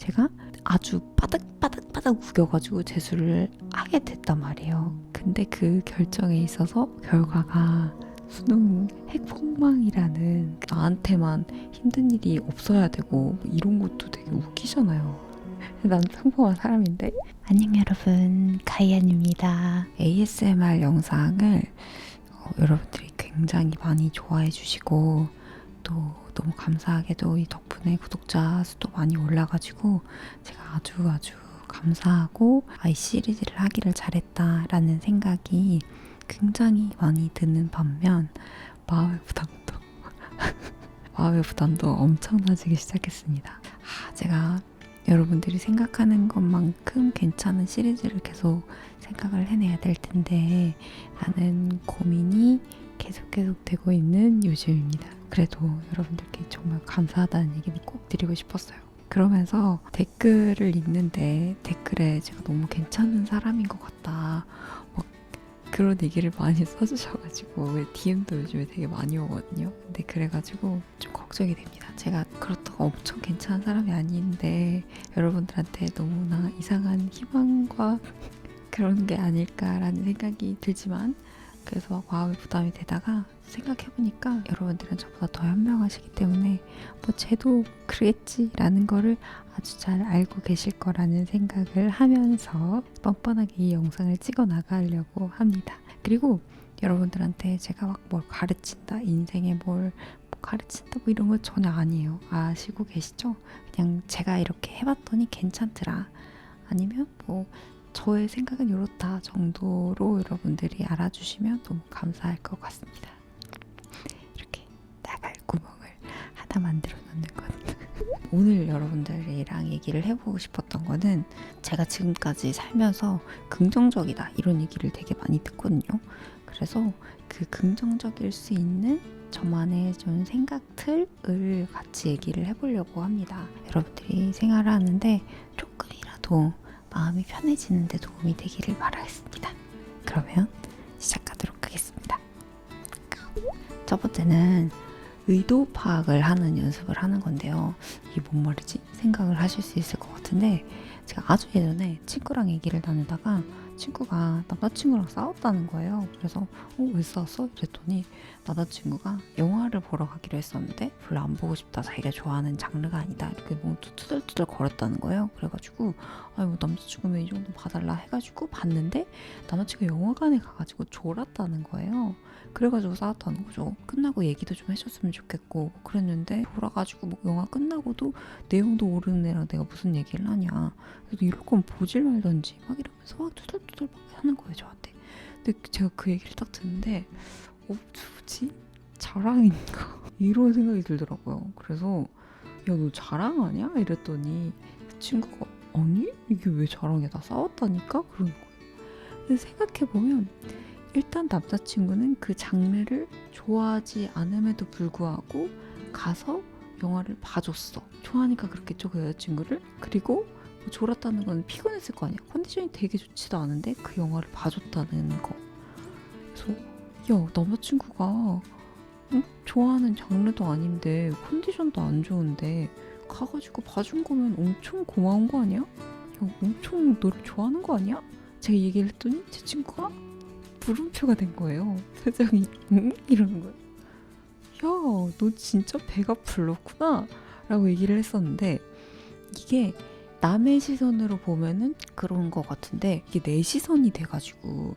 제가 아주 바닥바닥바닥 우겨가지고 재수를 하게 됐단 말이에요. 근데 그 결정에 있어서 결과가 수능 핵폭망이라는, 나한테만 힘든 일이 없어야 되고 뭐 이런 것도 되게 웃기잖아요. 난 평범한 사람인데. 안녕 여러분, 가이안입니다. ASMR 영상을 여러분들이 굉장히 많이 좋아해 주시고 또 너무 감사하게도 이 덕분에 구독자 수도 많이 올라가지고 제가 아주 감사하고 이 시리즈를 하기를 잘했다라는 생각이 굉장히 많이 드는 반면 마음의 부담도 엄청나지기 시작했습니다. 제가 여러분들이 생각하는 것만큼 괜찮은 시리즈를 계속 생각을 해내야 될 텐데 라는 고민이 계속 되고 있는 요즘입니다. 그래도 여러분들께 정말 감사하다는 얘기는 꼭 드리고 싶었어요. 그러면서 댓글을 읽는데 댓글에 제가 너무 괜찮은 사람인 것 같다 그런 얘기를 많이 써주셔가지고 DM도 요즘에 되게 많이 오거든요. 근데 그래가지고 좀 걱정이 됩니다. 제가 그렇다고 엄청 괜찮은 사람이 아닌데 여러분들한테 너무나 이상한 희망과 그런 게 아닐까라는 생각이 들지만, 그래서 막 마음의 부담이 되다가 생각해보니까 여러분들은 저보다 더 현명하시기 때문에 뭐 쟤도 그랬지라는 거를 아주 잘 알고 계실 거라는 생각을 하면서 뻔뻔하게 이 영상을 찍어 나가려고 합니다. 그리고 여러분들한테 제가 막 뭘 가르친다, 인생에 뭘 가르친다 뭐 이런 거 전혀 아니에요. 아시고 계시죠? 그냥 제가 이렇게 해봤더니 괜찮더라, 아니면 뭐 저의 생각은 이렇다 정도로 여러분들이 알아주시면 너무 감사할 것 같습니다. 이렇게 나갈 구멍을 하나 만들어 놓는 것. 오늘 여러분들이랑 얘기를 해보고 싶었던 거는, 제가 지금까지 살면서 긍정적이다 이런 얘기를 되게 많이 듣거든요. 그래서 그 긍정적일 수 있는 저만의 좀 생각 틀을 같이 얘기를 해보려고 합니다. 여러분들이 생활을 하는데 조금이라도 마음이 편해지는 데 도움이 되기를 바라겠습니다. 그러면 시작하도록 하겠습니다. 첫 번째는 의도 파악을 하는 연습을 하는 건데요. 이게 뭔 말이지? 생각을 하실 수 있을 것 같은데, 제가 아주 예전에 친구랑 얘기를 나누다가 친구가 남자친구랑 싸웠다는 거예요. 그래서 왜 싸웠어? 이랬더니 남자친구가 영화를 보러 가기로 했었는데 별로 안 보고 싶다, 자기가 좋아하는 장르가 아니다, 이렇게 뭐 투덜투덜 거렸다는 거예요. 그래가지고 뭐 남자친구면 이 정도 봐달라 해가지고 봤는데 남자친구가 영화관에 가가지고 졸았다는 거예요. 그래가지고 싸웠다는 거죠. 끝나고 얘기도 좀 해줬으면 좋겠고 그랬는데, 졸아가지고 뭐 영화 끝나고도 내용도 모르는 애랑 내가 무슨 얘기를 하냐, 그래도 이럴 거면 보질 말던지 막 이러면서 막 투덜투덜 막 하는 거예요, 저한테. 근데 제가 그 얘기를 딱 듣는데 뭐지? 자랑인가? 이런 생각이 들더라고요. 그래서 야, 너 자랑하냐? 이랬더니 그 친구가 아니? 이게 왜 자랑이야? 나 싸웠다니까? 그러는 거예요. 근데 생각해보면 일단 남자친구는 그 장르를 좋아하지 않음에도 불구하고 가서 영화를 봐줬어. 좋아하니까 그렇겠죠, 그 여자친구를. 그리고 뭐 졸았다는 건 피곤했을 거 아니야. 컨디션이 되게 좋지도 않은데 그 영화를 봐줬다는 거. 그래서 야, 남자친구가 좋아하는 장르도 아닌데 컨디션도 안 좋은데 가가지고 봐준 거면 엄청 고마운 거 아니야? 야, 엄청 너를 좋아하는 거 아니야? 제가 얘기를 했더니 제 친구가 물음표가 된 거예요. 표정이 응? 이러는 거예요. 야, 너 진짜 배가 불렀구나 라고 얘기를 했었는데, 이게 남의 시선으로 보면은 그런 것 같은데 이게 내 시선이 돼가지고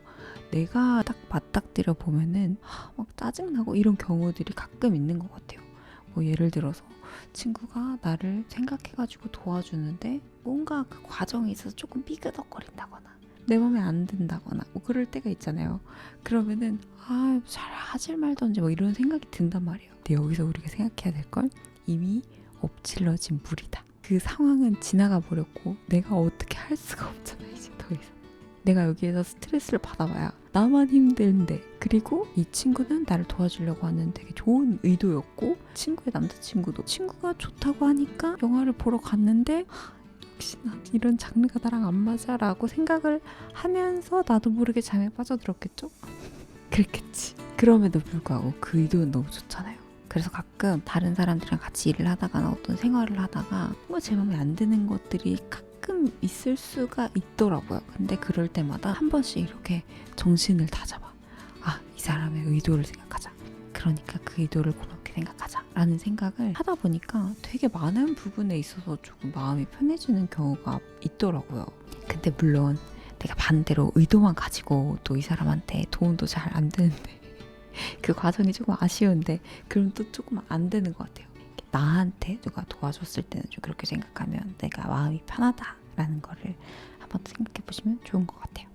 내가 딱 맞닥뜨려 보면은 막 짜증나고 이런 경우들이 가끔 있는 것 같아요. 뭐 예를 들어서 친구가 나를 생각해가지고 도와주는데 뭔가 그 과정에 있어서 조금 삐그덕거린다거나 내 맘에 안 든다거나 뭐 그럴 때가 있잖아요. 그러면은 잘 하질 말던지 뭐 이런 생각이 든단 말이에요. 근데 여기서 우리가 생각해야 될 건, 이미 엎질러진 물이다. 그 상황은 지나가 버렸고 내가 어떻게 할 수가 없잖아, 이제 더 이상. 내가 여기에서 스트레스를 받아봐야 나만 힘든데, 그리고 이 친구는 나를 도와주려고 하는 되게 좋은 의도였고, 친구의 남자친구도 친구가 좋다고 하니까 영화를 보러 갔는데 역시나 이런 장르가 나랑 안 맞아 라고 생각을 하면서 나도 모르게 잠에 빠져들었겠죠? 그랬겠지. 그럼에도 불구하고 그 의도는 너무 좋잖아요. 그래서 가끔 다른 사람들이랑 같이 일을 하다가나 어떤 생활을 하다가 뭔가 제 마음에 안 드는 것들이 가끔 있을 수가 있더라고요. 근데 그럴 때마다 한 번씩 이렇게 정신을 다잡아. 아, 이 사람의 의도를 생각하자. 그러니까 그 의도를 고맙게 생각하자 라는 생각을 하다 보니까 되게 많은 부분에 있어서 조금 마음이 편해지는 경우가 있더라고요. 근데 물론 내가 반대로 의도만 가지고 또 이 사람한테 도움도 잘 안 되는데 그 과정이 조금 아쉬운데 그럼 또 조금 안 되는 것 같아요. 나한테 누가 도와줬을 때는 좀 그렇게 생각하면 내가 마음이 편하다라는 거를 한번 생각해 보시면 좋은 것 같아요.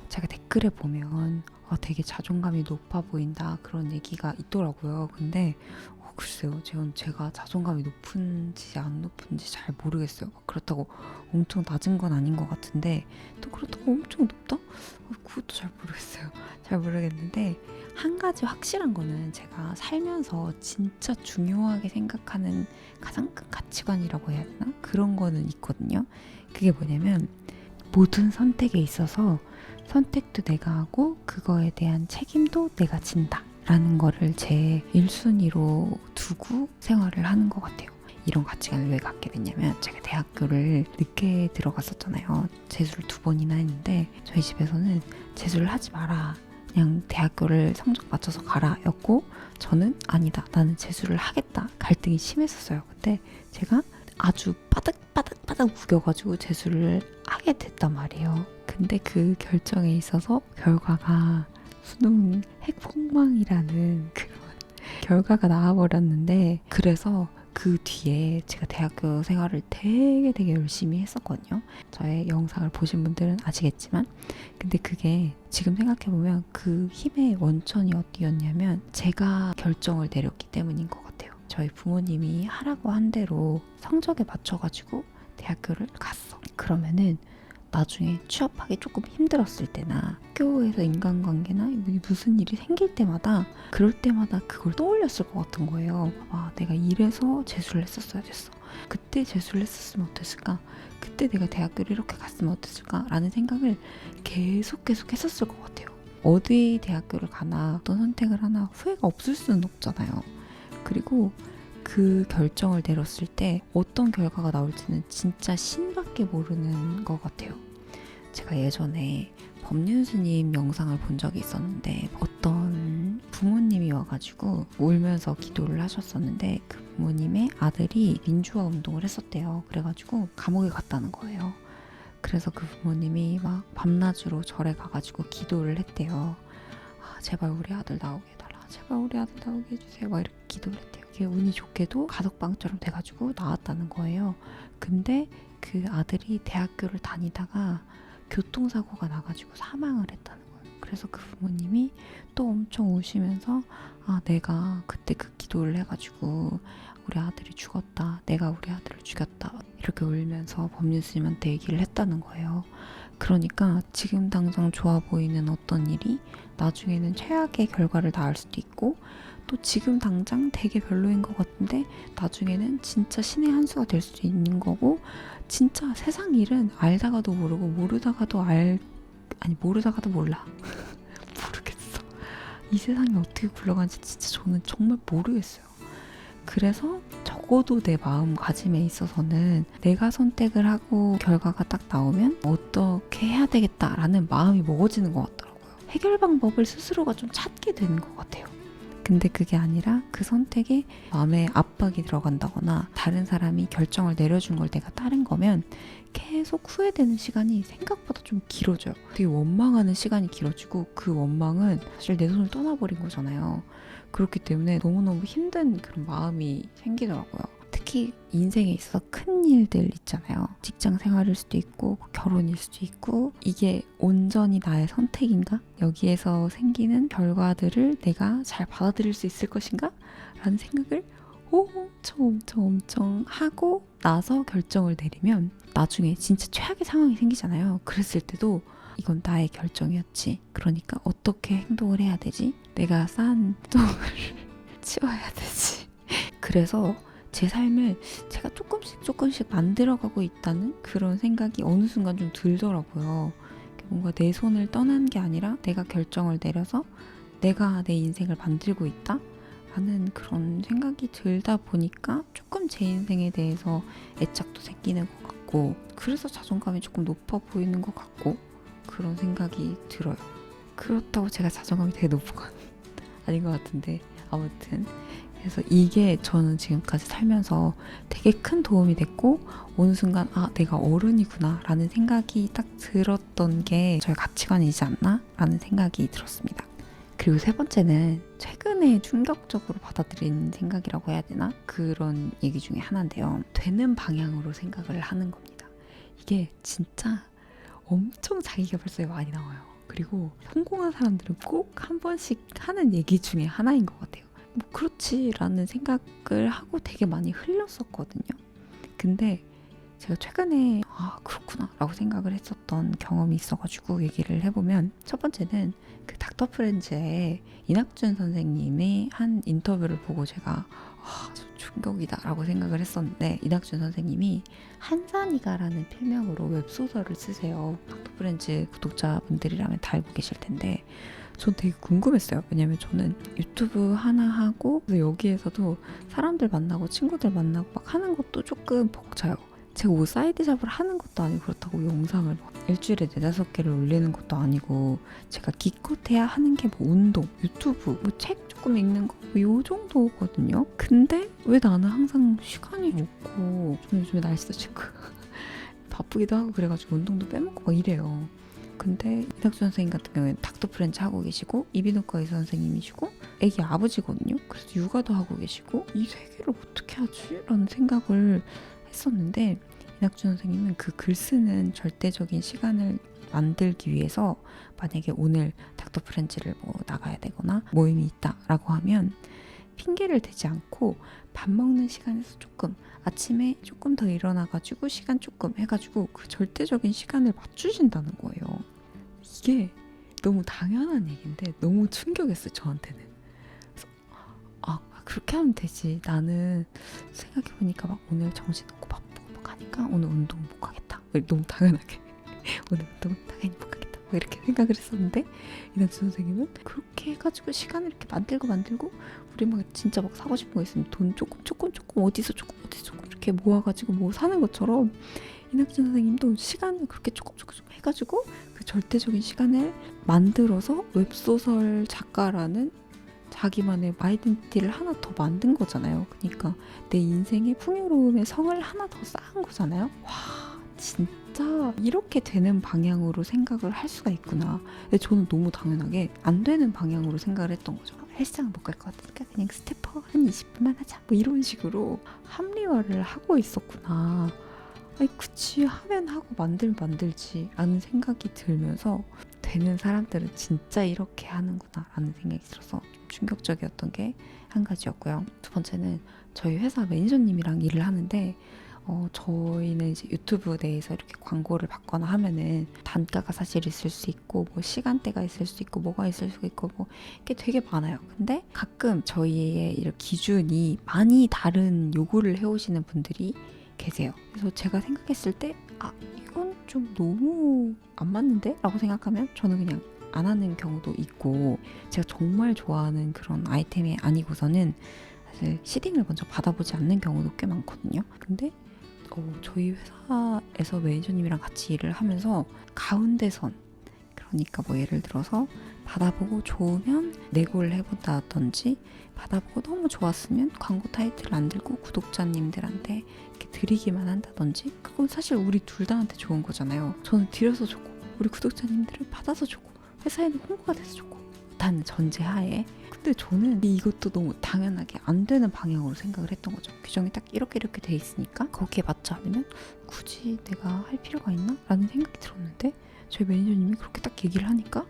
제가 댓글에 보면 되게 자존감이 높아 보인다 그런 얘기가 있더라고요. 근데 글쎄요, 제가 자존감이 높은지 안 높은지 잘 모르겠어요. 그렇다고 엄청 낮은 건 아닌 것 같은데 또 그렇다고 엄청 높다? 그것도 잘 모르겠어요. 잘 모르겠는데 한 가지 확실한 거는 제가 살면서 진짜 중요하게 생각하는 가장 큰 가치관이라고 해야 되나? 그런 거는 있거든요. 그게 뭐냐면 모든 선택에 있어서 선택도 내가 하고 그거에 대한 책임도 내가 진다 라는 거를 제 1순위로 두고 생활을 하는 것 같아요. 이런 가치관을 왜 갖게 됐냐면 제가 대학교를 늦게 들어갔었잖아요. 재수를 2번이나 했는데 저희 집에서는 재수를 하지 마라. 그냥 대학교를 성적 맞춰서 가라 였고 저는 아니다. 나는 재수를 하겠다. 갈등이 심했었어요. 근데 제가 아주 바닥바닥 우겨가지고 재수를 하게 됐단 말이에요. 근데 그 결정에 있어서 결과가 수능 핵폭망이라는 그런 결과가 나와버렸는데 그래서 그 뒤에 제가 대학교 생활을 되게 열심히 했었거든요. 저의 영상을 보신 분들은 아시겠지만 근데 그게 지금 생각해보면 그 힘의 원천이 어디였냐면 제가 결정을 내렸기 때문인 것 같아요. 저희 부모님이 하라고 한 대로 성적에 맞춰가지고 대학교를 갔어. 그러면은 나중에 취업하기 조금 힘들었을 때나 학교에서 인간관계나 무슨 일이 생길 때마다 그럴 때마다 그걸 떠올렸을 것 같은 거예요. 아, 내가 이래서 재수를 했었어야 됐어. 그때 재수를 했었으면 어땠을까? 그때 내가 대학교를 이렇게 갔으면 어땠을까? 라는 생각을 계속 했었을 것 같아요. 어디 대학교를 가나 어떤 선택을 하나 후회가 없을 수는 없잖아요. 그리고 그 결정을 내렸을 때 어떤 결과가 나올지는 진짜 신밖에 모르는 것 같아요. 제가 예전에 법륜스님 영상을 본 적이 있었는데 어떤 부모님이 와가지고 울면서 기도를 하셨었는데 그 부모님의 아들이 민주화 운동을 했었대요. 그래가지고 감옥에 갔다는 거예요. 그래서 그 부모님이 막 밤낮으로 절에 가가지고 기도를 했대요. 아, 제발 우리 아들 나오게 해달라. 제발 우리 아들 나오게 해주세요. 막 이렇게 기도를 했대요. 그게 운이 좋게도 가석방처럼 돼가지고 나왔다는 거예요. 근데 그 아들이 대학교를 다니다가 교통사고가 나가지고 사망을 했다는 거예요. 그래서 그 부모님이 또 엄청 우시면서 아, 내가 그때 그 기도를 해가지고 우리 아들이 죽었다. 내가 우리 아들을 죽였다. 이렇게 울면서 법륜스님한테 얘기를 했다는 거예요. 그러니까 지금 당장 좋아 보이는 어떤 일이 나중에는 최악의 결과를 낳을 수도 있고 또 지금 당장 되게 별로인 것 같은데 나중에는 진짜 신의 한 수가 될 수도 있는 거고 진짜 세상 일은 알다가도 모르고 모르다가도 모르다가도 몰라. 모르겠어. 이 세상이 어떻게 굴러가는지 진짜 저는 정말 모르겠어요. 그래서 적어도 내 마음가짐에 있어서는 내가 선택을 하고 결과가 딱 나오면 어떻게 해야 되겠다라는 마음이 먹어지는 것 같더라고요. 해결 방법을 스스로가 좀 찾게 되는 것 같아요. 근데 그게 아니라 그 선택에 마음에 압박이 들어간다거나 다른 사람이 결정을 내려준 걸 내가 따른 거면 계속 후회되는 시간이 생각보다 좀 길어져요. 되게 원망하는 시간이 길어지고 그 원망은 사실 내 손을 떠나버린 거잖아요. 그렇기 때문에 너무너무 힘든 그런 마음이 생기더라고요. 특히 인생에 있어서 큰 일들 있잖아요. 직장 생활일 수도 있고 결혼일 수도 있고 이게 온전히 나의 선택인가? 여기에서 생기는 결과들을 내가 잘 받아들일 수 있을 것인가? 라는 생각을 엄청 하고 나서 결정을 내리면 나중에 진짜 최악의 상황이 생기잖아요. 그랬을 때도 이건 나의 결정이었지. 그러니까 어떻게 행동을 해야 되지? 내가 쌓은 똥을 치워야 되지. 그래서 제 삶을 제가 조금씩 만들어가고 있다는 그런 생각이 어느 순간 좀 들더라고요. 뭔가 내 손을 떠난 게 아니라 내가 결정을 내려서 내가 내 인생을 만들고 있다? 라는 그런 생각이 들다 보니까 조금 제 인생에 대해서 애착도 생기는 것 같고, 그래서 자존감이 조금 높아 보이는 것 같고, 그런 생각이 들어요. 그렇다고 제가 자존감이 되게 높은 건 아닌 것 같은데, 아무튼 그래서 이게 저는 지금까지 살면서 되게 큰 도움이 됐고, 어느 순간 내가 어른이구나 라는 생각이 딱 들었던 게 저의 가치관이지 않나 라는 생각이 들었습니다. 그리고 세 번째는 최근에 충격적으로 받아들인 생각이라고 해야 되나? 그런 얘기 중에 하나인데요. 되는 방향으로 생각을 하는 겁니다. 이게 진짜 엄청 자기계발서에 많이 나와요. 그리고 성공한 사람들은 꼭 한 번씩 하는 얘기 중에 하나인 것 같아요. 뭐 그렇지 라는 생각을 하고 되게 많이 흘렸었거든요. 근데 제가 최근에 그렇구나 라고 생각을 했었던 경험이 있어가지고 얘기를 해보면, 첫 번째는 그 닥터 프렌즈의 이낙준 선생님의 한 인터뷰를 보고 제가 충격이다 라고 생각을 했었는데, 이낙준 선생님이 한산이가라는 필명으로 웹소설을 쓰세요. 닥터 프렌즈 구독자분들이라면 다 알고 계실 텐데, 전 되게 궁금했어요. 왜냐면 저는 유튜브 하나 하고 여기에서도 사람들 만나고 친구들 만나고 막 하는 것도 조금 벅차요. 제가 뭐 사이드 잡을 하는 것도 아니고, 그렇다고 영상을 막 일주일에 4-5개를 올리는 것도 아니고, 제가 기껏해야 하는 게 뭐 운동, 유튜브, 뭐 책 조금 읽는 거, 요 정도거든요. 근데 왜 나는 항상 시간이 없고, 좀 요즘에 날씨도 춥고 바쁘기도 하고 그래가지고 운동도 빼먹고 막 이래요. 근데 이낙준 선생님 같은 경우에는 닥터 프렌즈 하고 계시고, 이비인후과 의사 선생님이시고, 애기 아버지거든요. 그래서 육아도 하고 계시고, 이 세 개를 어떻게 하지? 라는 생각을 했었는데, 이낙준 선생님은 그 글 쓰는 절대적인 시간을 만들기 위해서, 만약에 오늘 닥터 프렌즈를 뭐 나가야 되거나 모임이 있다라고 하면 핑계를 대지 않고 밥 먹는 시간에서 조금, 아침에 조금 더 일어나가지고 시간 조금 해가지고 그 절대적인 시간을 맞추신다는 거예요. 이게 너무 당연한 얘기인데 너무 충격이었어요, 저한테는. 그래서 그렇게 하면 되지. 나는 생각해보니까 막 오늘 정신없고 바쁘고 막 하니까 오늘 운동 못 가겠다. 너무 당연하게 오늘 운동 당연히 못 가겠다. 막 이렇게 생각을 했었는데, 이낙준 선생님은 그렇게 해가지고 시간을 이렇게 만들고 우리 막 진짜 막 사고 싶은 거 있으면 돈 조금 어디서 조금 이렇게 모아가지고 뭐 사는 것처럼, 이낙준 선생님도 시간을 그렇게 조금 해가지고 그 절대적인 시간을 만들어서 웹소설 작가라는 자기만의 아이덴티티를 하나 더 만든 거잖아요. 그러니까 내 인생의 풍요로움의 성을 하나 더 쌓은 거잖아요. 와, 진짜 이렇게 되는 방향으로 생각을 할 수가 있구나. 근데 저는 너무 당연하게 안 되는 방향으로 생각을 했던 거죠. 헬스장은 못 갈 것 같으니까 그냥 스태퍼 한 20분만 하자, 뭐 이런 식으로 합리화를 하고 있었구나. 아니 그치, 하면 하고 만들면 만들지 라는 생각이 들면서, 되는 사람들은 진짜 이렇게 하는구나 라는 생각이 들어서 좀 충격적이었던 게 한 가지였고요. 두 번째는 저희 회사 매니저님이랑 일을 하는데, 저희는 이제 유튜브 내에서 이렇게 광고를 받거나 하면은 단가가 사실 있을 수 있고, 뭐 시간대가 있을 수 있고, 뭐가 있을 수 있고, 뭐 이게 되게 많아요. 근데 가끔 저희의 이런 기준이 많이 다른 요구를 해오시는 분들이 계세요. 그래서 제가 생각했을 때 이건 좀 너무 안 맞는데? 라고 생각하면 저는 그냥 안 하는 경우도 있고, 제가 정말 좋아하는 그런 아이템이 아니고서는 사실 시딩을 먼저 받아보지 않는 경우도 꽤 많거든요. 근데 저희 회사에서 매니저님이랑 같이 일을 하면서 가운데선, 그러니까 뭐 예를 들어서 받아보고 좋으면 내고를 해본다든지, 받아보고 너무 좋았으면 광고 타이틀 안 들고 구독자님들한테 이렇게 드리기만 한다든지, 그건 사실 우리 둘 다한테 좋은 거잖아요. 저는 드려서 좋고 우리 구독자님들은 받아서 좋고 회사에는 홍보가 돼서 좋고, 단 전제하에. 근데 저는 이것도 너무 당연하게 안 되는 방향으로 생각을 했던 거죠. 규정이 딱 이렇게 돼 있으니까 거기에 맞지 않으면 굳이 내가 할 필요가 있나? 라는 생각이 들었는데, 저희 매니저님이 그렇게 딱 얘기를 하니까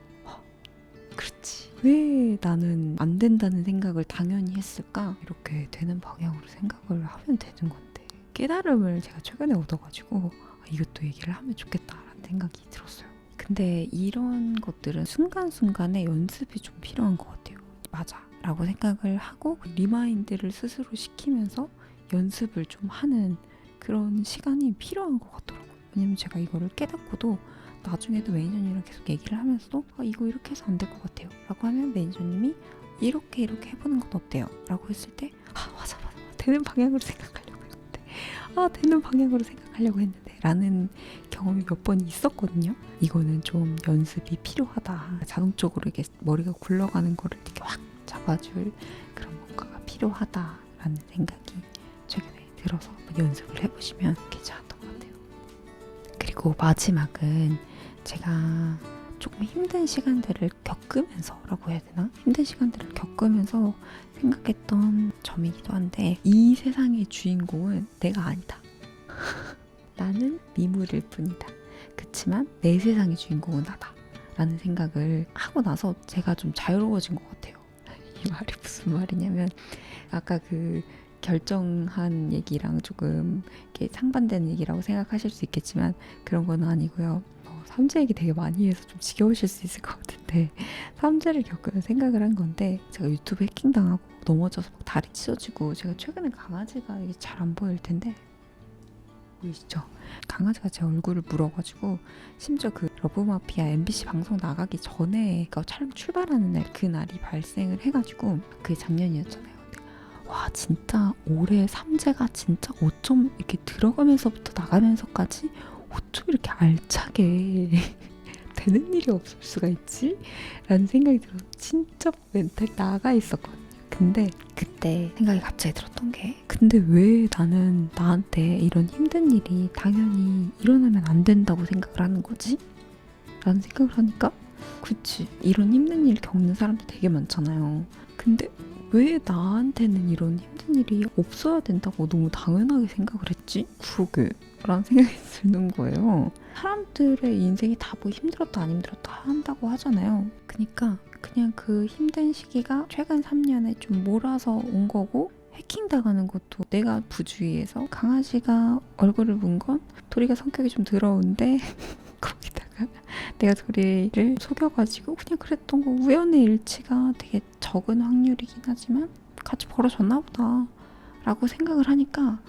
그렇지, 왜 나는 안 된다는 생각을 당연히 했을까? 이렇게 되는 방향으로 생각을 하면 되는 건데, 깨달음을 제가 최근에 얻어가지고 이것도 얘기를 하면 좋겠다라는 생각이 들었어요. 근데 이런 것들은 순간순간에 연습이 좀 필요한 것 같아요. 맞아 라고 생각을 하고 리마인드를 스스로 시키면서 연습을 좀 하는 그런 시간이 필요한 것 같더라고요. 왜냐면 제가 이거를 깨닫고도 나중에도 매니저님이랑 계속 얘기를 하면서도 이거 이렇게 해서 안 될 것 같아요 라고 하면 매니저님이 이렇게 해보는 건 어때요? 라고 했을 때 맞아 되는 방향으로 생각하려고 했는데 라는 경험이 몇 번 있었거든요. 이거는 좀 연습이 필요하다. 자동적으로 이렇게 머리가 굴러가는 거를 이렇게 확 잡아줄 그런 뭔가가 필요하다라는 생각이 최근에 들어서 한번 연습을 해보시면 괜찮았던 것 같아요. 그리고 마지막은 제가 조금 힘든 시간들을 겪으면서라고 해야 되나? 힘든 시간들을 겪으면서 생각했던 점이기도 한데, 이 세상의 주인공은 내가 아니다. 나는 미물일 뿐이다. 그치만 내 세상의 주인공은 나다. 라는 생각을 하고 나서 제가 좀 자유로워진 것 같아요. 이 말이 무슨 말이냐면, 아까 그 결정한 얘기랑 조금 이렇게 상반되는 얘기라고 생각하실 수 있겠지만 그런 건 아니고요. 삼재 얘기 되게 많이 해서 좀 지겨우실 수 있을 것 같은데, 삼재를 겪으면 생각을 한 건데, 제가 유튜브 해킹당하고 넘어져서 막 다리 찢어지고, 제가 최근에 강아지가 이게 잘 안 보일 텐데 보이시죠? 강아지가 제 얼굴을 물어가지고, 심지어 그 러브마피아 MBC 방송 나가기 전에 그 촬영 출발하는 날, 그날이 발생을 해가지고, 그게 작년이었잖아요. 와, 진짜 올해 삼재가 진짜 어쩜 이렇게 들어가면서부터 나가면서까지 어쩜 이렇게 알차게 되는 일이 없을 수가 있지? 라는 생각이 들어서 진짜 멘탈 나가 있었거든요. 근데 그때 생각이 갑자기 들었던 게, 근데 왜 나는 나한테 이런 힘든 일이 당연히 일어나면 안 된다고 생각을 하는 거지? 라는 생각을 하니까, 그치, 이런 힘든 일 겪는 사람들 되게 많잖아요. 근데 왜 나한테는 이런 힘든 일이 없어야 된다고 너무 당연하게 생각을 했지? 그러게 라는 생각이 드는 거예요. 사람들의 인생이 다 뭐 힘들었다 안 힘들었다 한다고 하잖아요. 그러니까 그냥 그 힘든 시기가 최근 3년에 좀 몰아서 온 거고, 해킹당하는 것도 내가 부주의해서 강아지가 얼굴을 문 건 도리가 성격이 좀 더러운데 거기다가 내가 도리를 속여가지고 그냥 그랬던 거, 우연의 일치가 되게 적은 확률이긴 하지만 같이 벌어졌나 보다 라고 생각을 하니까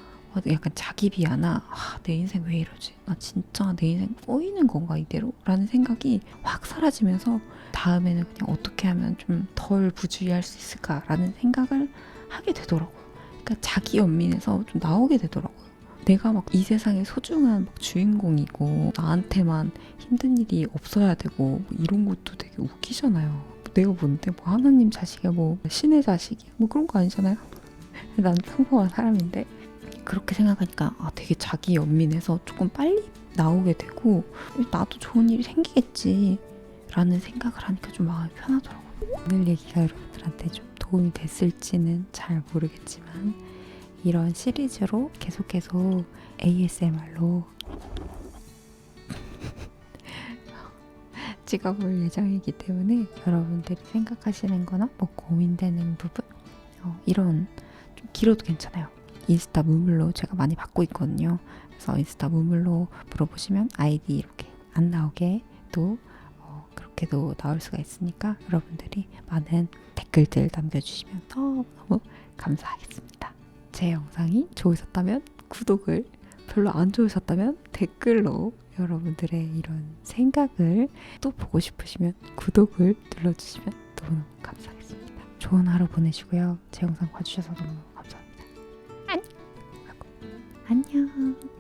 약간 자기 비하나, 내 인생 왜 이러지? 나 진짜 내 인생 꼬이는 건가 이대로? 라는 생각이 확 사라지면서, 다음에는 그냥 어떻게 하면 좀 덜 부주의할 수 있을까라는 생각을 하게 되더라고요. 그러니까 자기 연민에서 좀 나오게 되더라고요. 내가 막 이 세상의 소중한 막 주인공이고 나한테만 힘든 일이 없어야 되고 뭐 이런 것도 되게 웃기잖아요. 내가 뭔데 뭐 하나님 자식이야, 뭐 신의 자식이야, 뭐 그런 거 아니잖아요. 난 평범한 사람인데, 그렇게 생각하니까 되게 자기 연민에서 조금 빨리 나오게 되고, 나도 좋은 일이 생기겠지 라는 생각을 하니까 좀 마음이 편하더라고요. 오늘 얘기가 여러분들한테 좀 도움이 됐을지는 잘 모르겠지만, 이런 시리즈로 계속 ASMR로 찍어볼 예정이기 때문에, 여러분들이 생각하시는 거나 뭐 고민되는 부분, 이런 좀 길어도 괜찮아요. 인스타 무물로 제가 많이 받고 있거든요. 그래서 인스타 무물로 물어보시면 아이디 이렇게 안 나오게 또 그렇게도 나올 수가 있으니까, 여러분들이 많은 댓글들 남겨주시면 너무 감사하겠습니다. 제 영상이 좋으셨다면 구독을, 별로 안 좋으셨다면 댓글로 여러분들의 이런 생각을, 또 보고 싶으시면 구독을 눌러주시면 너무너무 감사하겠습니다. 좋은 하루 보내시고요. 제 영상 봐주셔서 너무 감사합니다. 안녕.